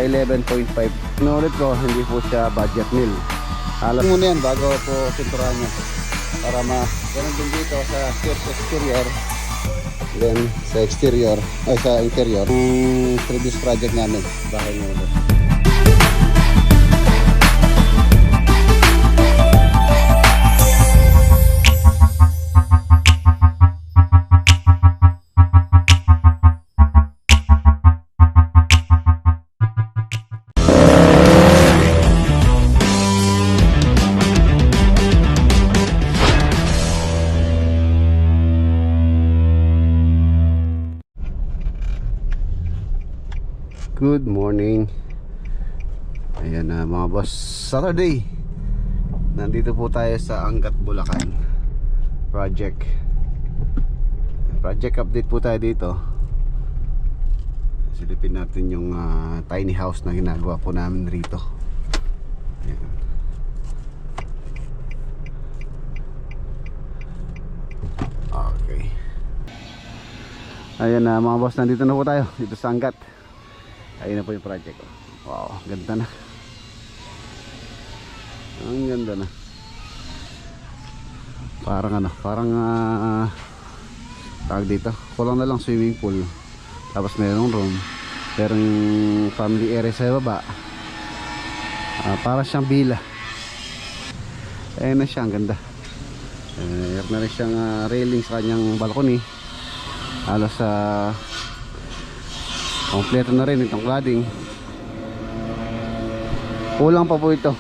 nasa 11.5. Inulit ko, hindi po siya budget meal. Alam muna yan bago po pinturahan niya. Para ganun din dito sa exterior. Then sa exterior, ay sa interior. Previous project namin, bahay niya ulit. Good morning. Ayan na mga boss, Saturday. Nandito po tayo sa Angat, Bulacan project update po tayo dito. Silipin natin yung tiny house na ginagawa po namin rito. Ayan. Okay. Ayan na mga boss, nandito na po tayo dito sa Angat. Ayun na po yung project. Wow, ganda na. Ang ganda na. Parang tawag dito, kulang na lang swimming pool. Tapos mayroong room. Pero yung family area sa baba, para siyang villa. Ayun na siya, ang ganda. Meron na rin siyang railing sa kanyang balcony. Halos kompleto na rin itong cladding. Kulang pa po ito.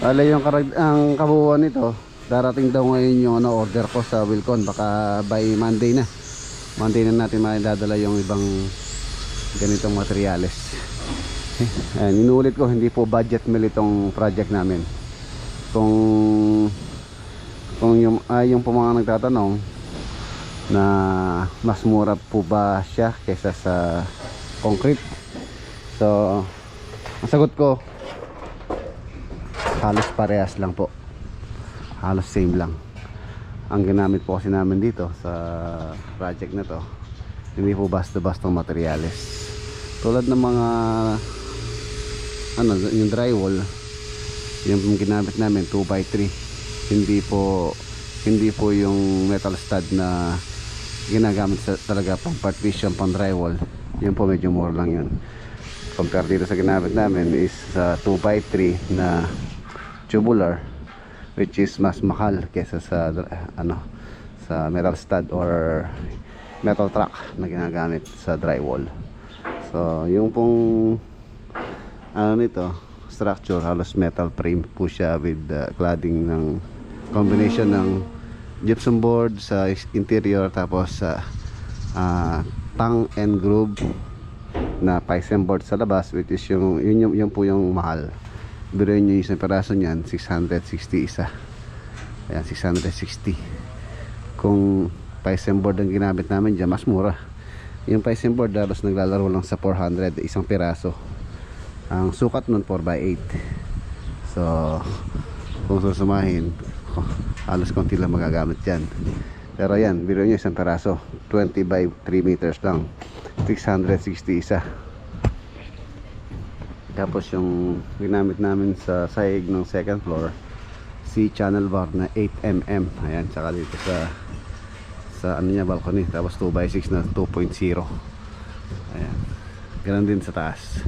Ang kabuuan nito, darating daw ngayon yung order ko sa Wilcon. Baka by Monday na natin madadala yung ibang ganitong materyales. Ayan, inuulit ko, hindi po budget meal itong project namin. Kung yung po mga nagtatanong na mas mura po ba siya kaysa sa concrete, so ang sagot ko, halos parehas lang po, halos same lang. Ang ginamit po kasi namin dito sa project na to, hindi po basta-bastang materyales. Tulad ng mga yung drywall, yung ginamit namin 2x3, hindi po yung metal stud na ginagamit talaga pang partition, pang drywall. Yun po medyo more lang yun. Compare dito sa ginamit namin is 2x3 na tubular, which is mas mahal kesa sa sa metal stud or metal track na ginagamit sa drywall. So yung pong nito structure, halos metal frame po siya with cladding ng combination ng gypsum board sa interior, tapos sa tang and groove na Pisum board sa labas, which is yun po yung mahal. Biruin nyo yung isang peraso nyan, 660 isa. Ayan, 660. Kung Pisum board ang ginamit namin dyan, mas mura. Yung Pisum board halos naglalaro lang sa 400 isang peraso. Ang sukat nun 4x8. So kung susumahin, halos konti lang magagamit dyan. Pero yan, biruin nyo isang peraso, 20 by 3 meters lang, 660 isa. Tapos yung ginamit namin sa sahig ng second floor, C-channel bar na 8mm. Ayan, tsaka dito sa ano niya, balcony. Tapos 2x6 na 2.0. Ayan, ganun din sa taas,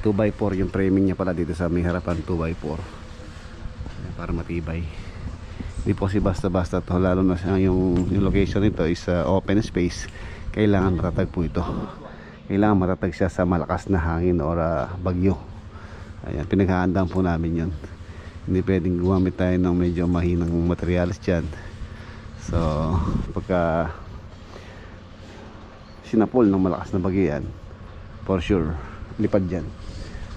2x4 yung framing niya pala dito sa may harapan, 2x4. Ayan, para matibay. Hindi po kasi basta-basta to, lalo na yung location nito is open space. Kailangan matatag po ito. Kailangan matatag siya sa malakas na hangin or bagyo. Ayan, pinaghahandaan po namin yun. Hindi pwedeng gumamit tayo ng medyo mahinang materials dyan. So pagka sinapol ng malakas na bagyo yan, for sure lipad dyan.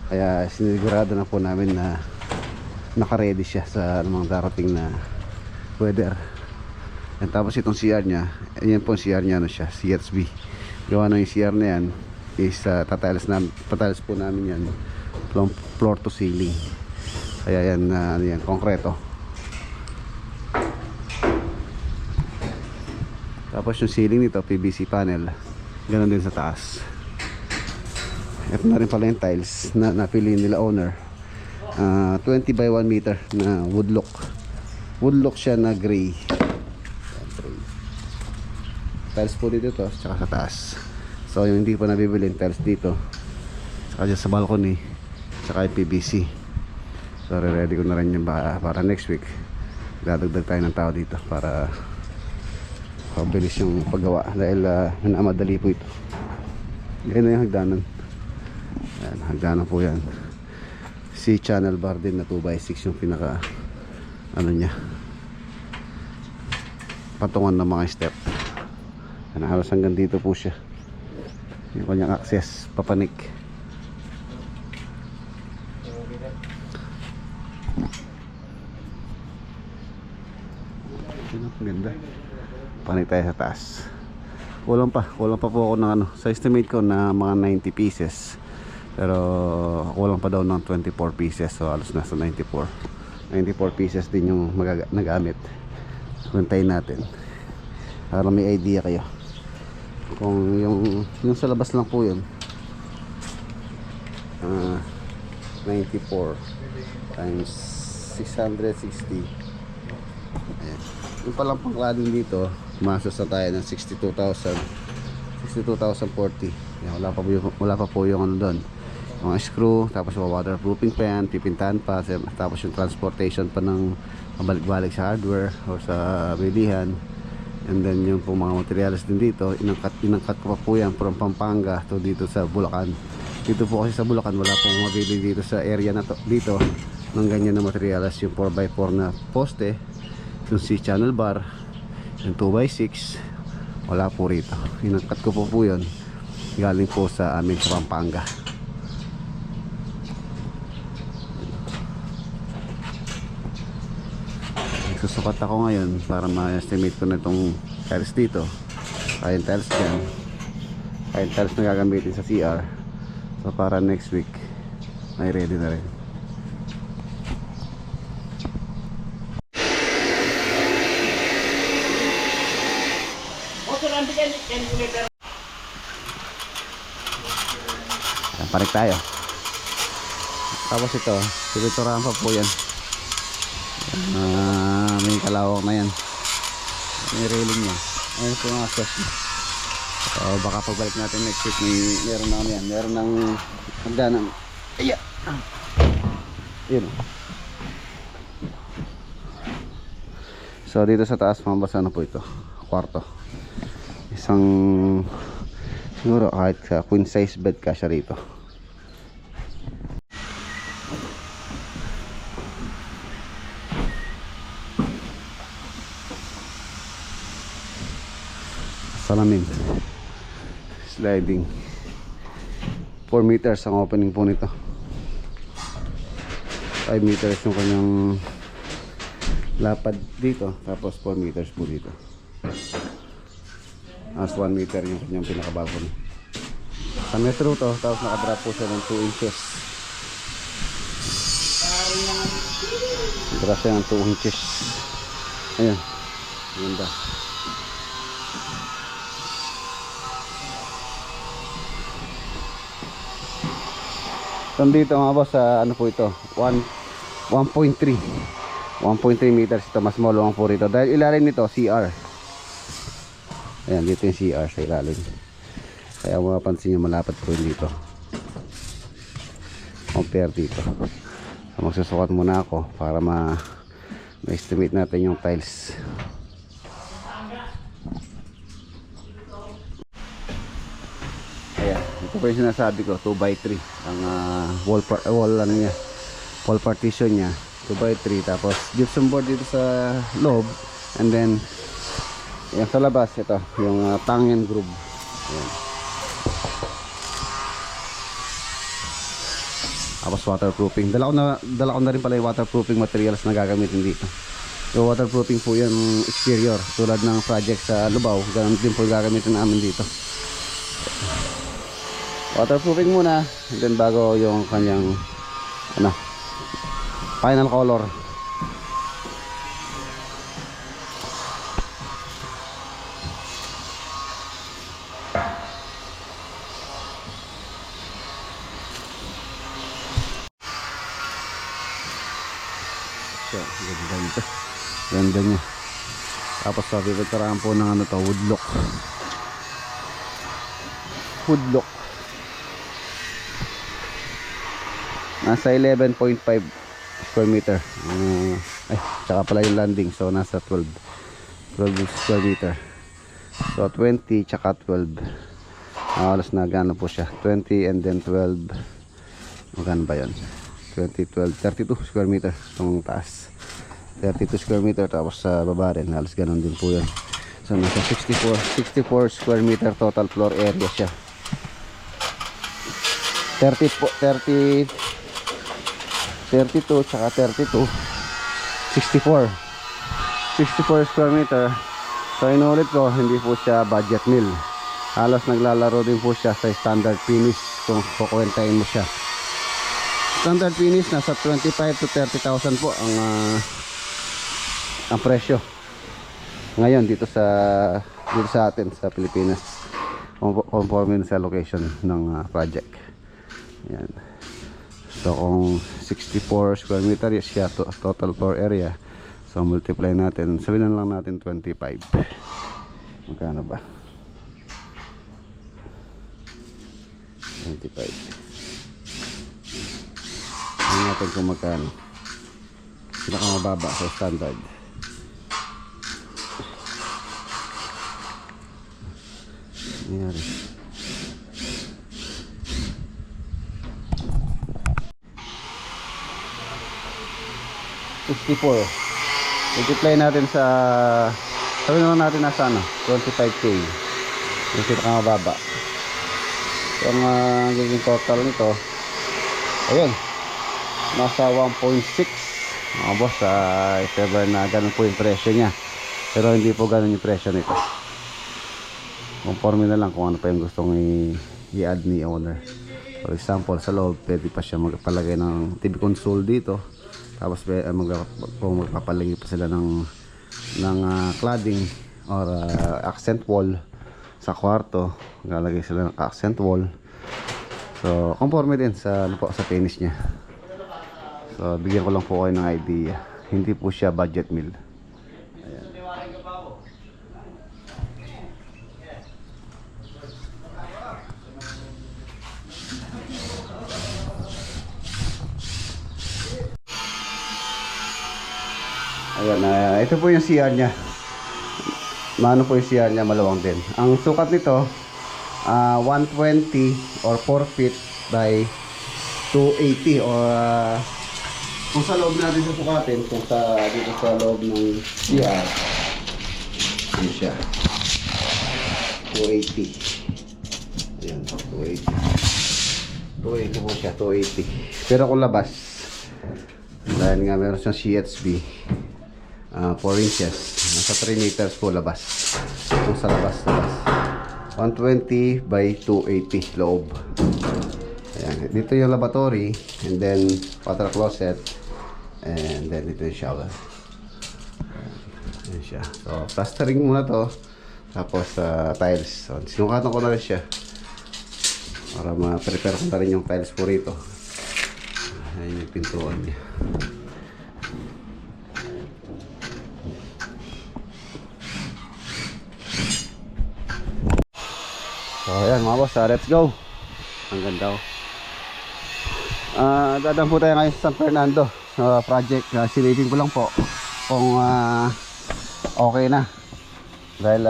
Kaya sinigurado na po namin na naka-ready siya sa mga darating na weather. And tapos itong CR nya, ayan po CR nya, siya CSB. Gawa na yung CR na yan is tatiles po namin yan from floor to ceiling. Kaya yan, yan konkreto. Tapos yung ceiling nito PVC panel, ganoon din sa taas. Ito na rin pala yung tiles na napili nila owner. 20 by 1 meter na woodlock. Woodlock siya na gray. Tiles po dito to, tsaka sa taas. So yung hindi pa nabibili yung tiles dito, tsaka dyan sa balcony, tsaka yung PVC. So ready ko na rin yung para next week. Dadagdag tayo ng tao dito para mabilis yung paggawa dahil namadali po ito. Ganyan na yung hagdanan. Ayan, hagdanan po yan. Si channel bar din na 2x6 yung pinaka ano niya, patungan ng mga step. Ayan, halos hanggang dito po siya yung kanyang access papanik. Ganda. Panik tayo sa taas. Kulang pa po ako ng ano, sa estimate ko na mga 90 pieces. Pero kulang pa daw ng 24 pieces. So halos nasa 94 pieces din yung nagamit. Kuntayin natin para may idea kayo kung yung sa labas lang po yun. 94 times 660. Ayan. Yung palang pangklading dito, masos na tayo ng 62,040. Yan, wala pa po yung ano doon, mga screw, tapos yung waterproofing pan, pipintahan pa, tapos yung transportation pa ng balik-balik sa hardware o sa bilihan. And then yung po mga materials din dito, inangkat ko pa po yan from Pampanga to dito sa Bulacan. Dito po kasi sa Bulacan wala pong mabili dito sa area na to, dito ng ganyan na materials. Yung 4x4 na poste, yung C-channel bar, yung 2x6, wala po rito. Inangkat ko po yun galing po sa amin sa Pampanga. Susukat ako ngayon para ma-estimate ko na itong tiles dito. Kaya yung tiles dyan, kaya yung tiles na gagamitin sa CR. So para next week ay ready na rin. Panik tayo. Tapos ito, piniturahan pa po yan. May kalawak na yan. May railing niya. Ayun po mga access. So baka pagbalik natin next week meron na yan. Meron ng hagdanan. Aya! Yun. So dito sa taas mabasa na po ito. Kwarto. Isang siguro kahit queen size bed kasya rito. Salamin, sliding, 4 meters ang opening po nito, 5 meters yung kanyang lapad dito, tapos 4 meters po dito, as 1 meter yung kanyang pinakabalcony. Sa metro to, tapos nakadrop po siya ng 2 inches, drop siya ng 2 inches. Ayan, ganda. Dito mga boss, ano po ito, 1.3 meters ito, mas maluwang po rito dahil ilalim nito CR. Ayan, dito yung CR sa ilalim, kaya mapapansin nyo malapad po yun dito compare dito. So magsusukat muna ako para ma-estimate natin yung tiles. Ito po yung sinasabi ko, 2x3 ang wall ano niya, wall partition niya, 2x3, tapos gypsum board dito sa loob, and then yung sa labas ito yung tongue and groove. Ayan. Tapos waterproofing, dala ko na rin pala yung waterproofing materials na gagamitin dito. So waterproofing po yung exterior tulad ng project sa Lubao, ganun din po gagamitin namin dito. Waterproofing muna, then bago yung kanyang final color. Ayan, ganda nito. Ganda niya. Tapos pipinturahan po ng ano to, woodlock. Woodlock. Nasa 11.5 square meter. Tsaka pala yung landing. So nasa 12 square meter. So 20 tsaka 12. Alas na gano'n po siya. 20 and then 12. Magkano ba yun? 20, 12, 32 square meter. Itong taas 32 square meter. Tapos sa baba rin halos gano'n din po yun. So nasa 64 square meter total floor area siya. 32 tsaka 32 64 square meter. So inulit ko, hindi po siya budget meal. Halos naglalaro din po siya sa standard finish. Kung kukwentahin mo siya, standard finish nasa 25 to 30,000 po ang presyo ngayon dito sa atin sa Pilipinas, conforme sa location ng project. Yan. So kung 64 square meter is siya total floor area, so multiply natin, sabihin lang natin 25. Magkano ba? 25. Tingnan natin kung magkano pinakamababa sa standard. Nangyari 64. Multiply natin sa, sabihin naman natin nasa 25k yung pinakamababa. Yung gaging total nito, ayun, nasa 1.6. Mga boss, if ever na ganun po yung presyo nya, pero hindi po ganun yung presyo nito. Conforme na lang kung ano pa yung gustong i-add ni owner. For example, sa loob pwede pa siya magpalagay ng TV console dito. Tapos kung magpapalagay pa sila ng cladding or accent wall sa kwarto, lalagay sila ng accent wall. So conforme din sa ano po, sa finish niya. So bigyan ko lang po kayo ng idea. Hindi po siya budget meal. Ayan, ito po yung CR niya. Mano po yung CR niya, maluwang din. Ang sukat nito 120 or 4 feet by 280 or kung sa loob natin susukatin, kung sa dito sa loob ng CR, ano siya, 280. Ayan, 280 po siya, 280. Pero kung labas, dahil nga meron siyang CHB 4 inches, nasa 3 meters po labas. Kung sa labas 120 by 280 loob. Ayan, dito yung lavatory, and then water closet, and then dito yung shower. Ayan siya. So plastering muna to, tapos tiles. So sinukatan ko na rin siya para ma-prepare ko na rin yung tiles po rito. Ayan yung pintuan niya. So ayan mga boss, let's go. Ang ganda. Dadaan po tayo ngayon sa San Fernando project. Silipin ko lang po kung okay na, dahil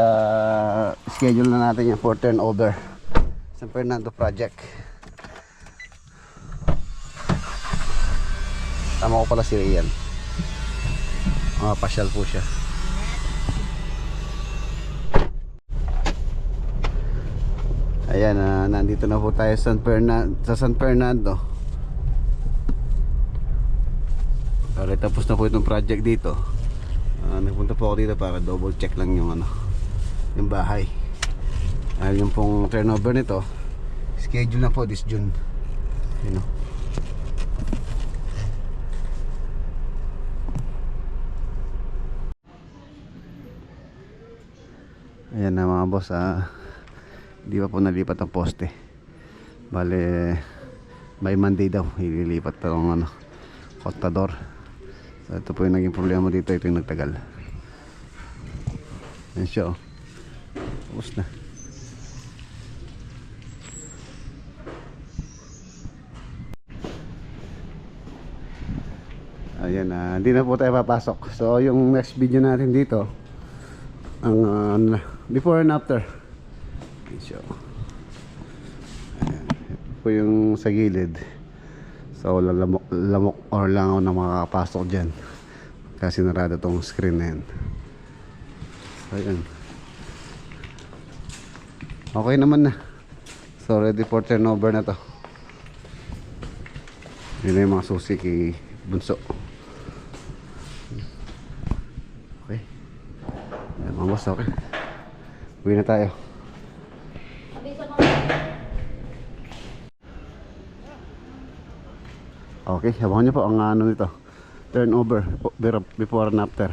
schedule na natin yung for turnover San Fernando project. Tama ko pala si Rian. Pasyal po siya. Ayan, nandito na po tayo sa San Fernando. Para tapos na po itong project dito. Nagpunta po ako dito para double check lang yung yung bahay. Yung pong turnover nito, schedule na po this June. You know. Ayan na mga boss, di pa po nalipat ang poste. Bale by Monday daw ililipat ang kontador. So, ito po yung naging problema dito. Ito yung nagtagal. Yan siya, oh. Tapos na. Ayan, hindi na po tayo papasok. So yung next video natin dito, ang before and after. So, ayan, ito po yung sa gilid. So lamok or langaw na makakapasok dyan kasi narado tong screen na yan. So ayan, okay naman na. So ready for turnover na to. Yun na yung mga susi kay Bunso. Okay. Ayan, mga boss, okay. Uwi na tayo. Okay, abangan nyo po ang ano nito, turnover before and after.